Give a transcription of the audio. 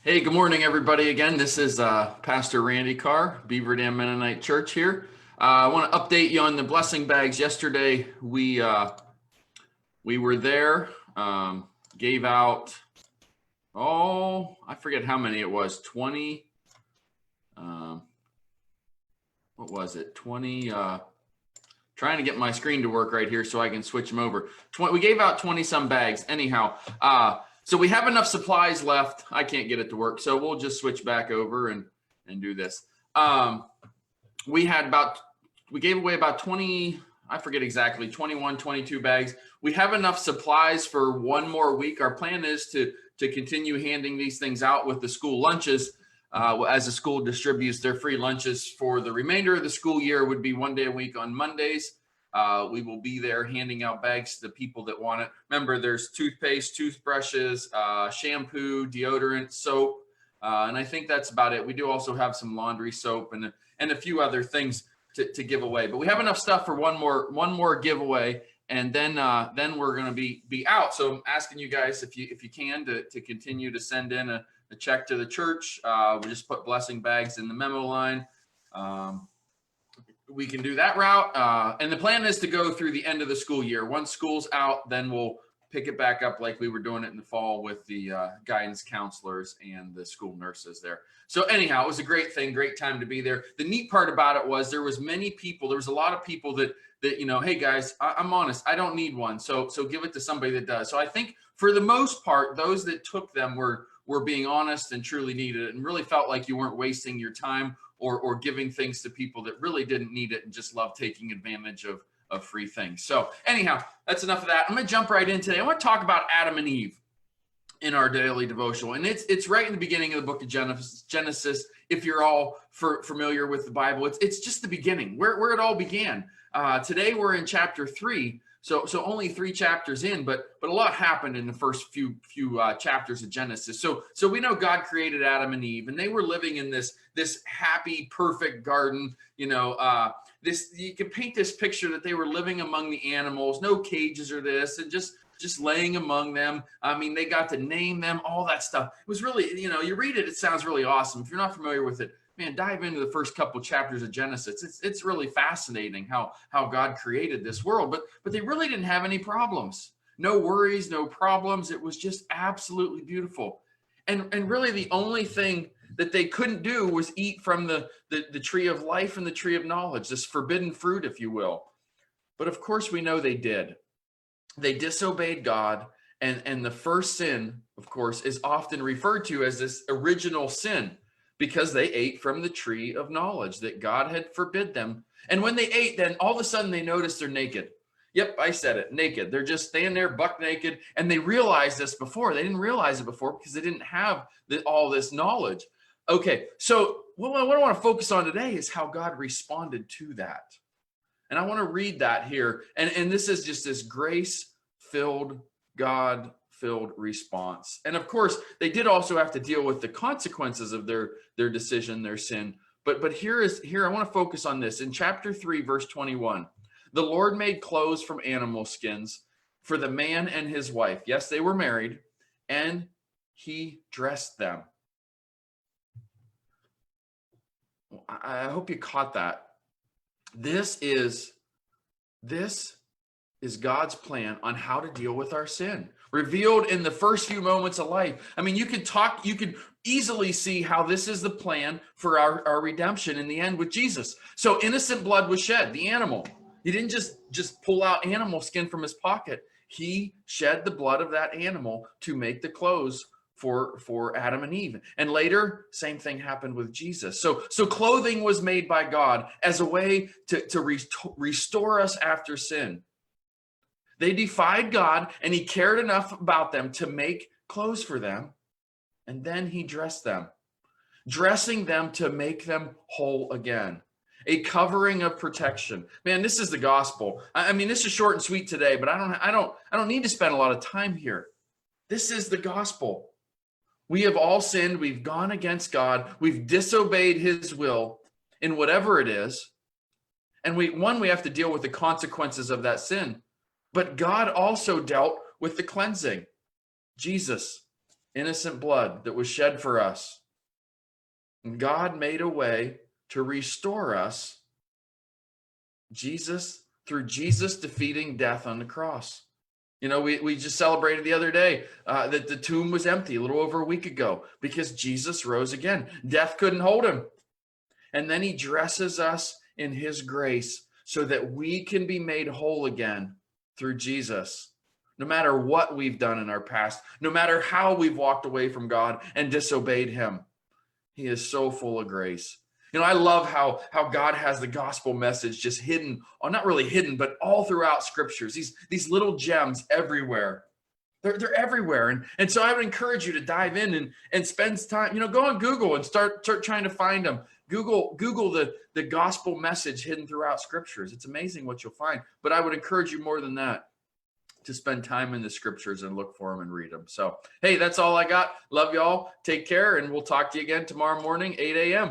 Hey, good morning, everybody. Again, this is Pastor Randy Carr, Beaver Dam Mennonite Church here. I want to update you on the blessing bags. Yesterday, we were there, gave out, I forget how many it was, 20, what was it, 20, trying to get my screen to work right here so I can switch them over. We gave out 20 some bags. Anyhow, so we have enough supplies left. I can't get it to work, so we'll just switch back over and do this. We gave away about 20, I forget exactly, 21, 22 bags. We have enough supplies for one more week. Our plan is to continue handing these things out with the school lunches. As the school distributes their free lunches for the remainder of the school year, would be one day a week on Mondays. We will be there handing out bags to the people that want it. Remember, there's toothpaste, toothbrushes, shampoo, deodorant, soap, and I think that's about it. We do also have some laundry soap and a few other things to give away. But we have enough stuff for one more giveaway, and then we're going to be out. So I'm asking you guys if you can to continue to send in a check to the church. We just put blessing bags in the memo line. We can do that route. And the plan is to go through the end of the school year. Once school's out, then we'll pick it back up like we were doing it in the fall with the guidance counselors and the school nurses there. So anyhow, it was a great thing, great time to be there. The neat part about it was there was a lot of people that hey guys, I'm honest, I don't need one. So give it to somebody that does. So I think for the most part, those that took them were being honest and truly needed it and really felt like you weren't wasting your time or giving things to people that really didn't need it and just love taking advantage of free things. So anyhow, that's enough of that. I'm going to jump right in today. I want to talk about Adam and Eve in our daily devotional. And it's right in the beginning of the book of Genesis. If you're all familiar with the Bible, it's just the beginning, where it all began. Today we're in chapter 3. So only 3 chapters in, but a lot happened in the first few chapters of Genesis. So we know God created Adam and Eve, and they were living in this happy, perfect garden. You can paint this picture that they were living among the animals, no cages or this, and just laying among them. I mean, they got to name them, all that stuff. It was really, you read it, it sounds really awesome. If you're not familiar with it, man, dive into the first couple chapters of Genesis. It's really fascinating how God created this world, but they really didn't have any problems. No worries, no problems. It was just absolutely beautiful. And really the only thing that they couldn't do was eat from the tree of life and the tree of knowledge, this forbidden fruit, if you will. But of course we know they did. They disobeyed God, and the first sin, of course, is often referred to as this original sin, because they ate from the tree of knowledge that God had forbid them. And when they ate, then all of a sudden they noticed they're naked. Yep, I said it, naked. They're just standing there buck naked. And they realized this before. They didn't realize it before because they didn't have all this knowledge. Okay, so what I want to focus on today is how God responded to that. And I want to read that here. And this is just this grace-filled, God-filled response. And of course, they did also have to deal with the consequences of their decision, their sin. But here I want to focus on this. In chapter 3, verse 21, the Lord made clothes from animal skins for the man and his wife. Yes, they were married, and he dressed them. I hope you caught that. This is God's plan on how to deal with our sin, revealed in the first few moments of life. I mean, you could easily see how this is the plan for our redemption in the end with Jesus. So innocent blood was shed, the animal. He didn't just pull out animal skin from his pocket. He shed the blood of that animal to make the clothes for Adam and Eve. And later, same thing happened with Jesus. So clothing was made by God as a way to restore us after sin. They defied God, and he cared enough about them to make clothes for them. And then he dressed them, dressing them to make them whole again. A covering of protection. Man, this is the gospel. I mean, this is short and sweet today, but I don't need to spend a lot of time here. This is the gospel. We have all sinned. We've gone against God. We've disobeyed his will in whatever it is. And we have to deal with the consequences of that sin. But God also dealt with the cleansing. Jesus innocent blood that was shed for us. And God made a way to restore us, through Jesus defeating death on the cross. You know, we just celebrated the other day that the tomb was empty a little over a week ago because Jesus rose again. Death couldn't hold him. And then he dresses us in his grace so that we can be made whole again through Jesus. No matter what we've done in our past, no matter how we've walked away from God and disobeyed him, he is so full of grace. You know, I love how God has the gospel message just hidden, or not really hidden, but all throughout scriptures. These little gems everywhere. They're everywhere. And so I would encourage you to dive in and spend time, go on Google and start trying to find them. Google the gospel message hidden throughout scriptures. It's amazing what you'll find. But I would encourage you more than that to spend time in the scriptures and look for them and read them. So, hey, that's all I got. Love y'all. Take care, and we'll talk to you again tomorrow morning, 8 a.m.